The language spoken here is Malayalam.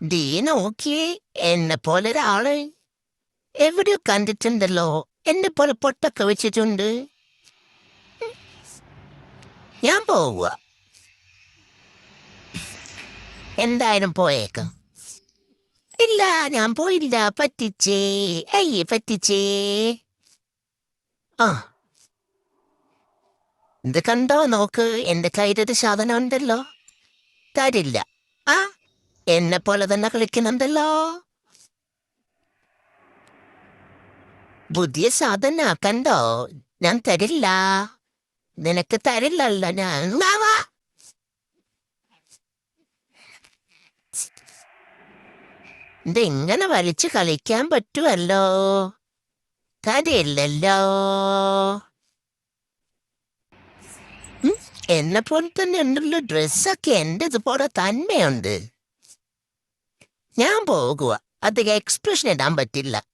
ദീ നോക്കിയേ, എന്നെ പോലെ ഒരാള് എവിടെയോ കണ്ടിട്ടുണ്ടല്ലോ. എന്നെ പോലെ പൊട്ടൊക്കെ വെച്ചിട്ടുണ്ട്. ഞാൻ പോവുക. എന്തായാലും പോയേക്കാം. ഇല്ല, ഞാൻ പോയില്ല. പറ്റിച്ചേ. അയ്യേ, പറ്റിച്ചേ. ആ, ഇത് കണ്ടോ, നോക്ക്, എന്റെ കയ്യിലൊരു സാധനം ഉണ്ടല്ലോ. തരില്ല. ആ, എന്നെ പോലെ തന്നെ കളിക്കുന്നുണ്ടല്ലോ. പുതിയ സാധന കണ്ടോ. ഞാൻ തരില്ല. നിനക്ക് തരില്ലല്ലോ ഞാൻ. വാ, വാ. ഇതിങ്ങനെ വലിച്ചു കളിക്കാൻ പറ്റുമല്ലോ. തരില്ലല്ലോ. എന്നെ പോലെ തന്നെ ഉണ്ടല്ലോ ഡ്രസ്സൊക്കെ. എൻ്റെ ഇതുപോലെ തന്നെയുണ്ട്. ഞാൻ പോകുക. അധികം എക്സ്പ്രഷൻ ഇടാൻ പറ്റില്ല.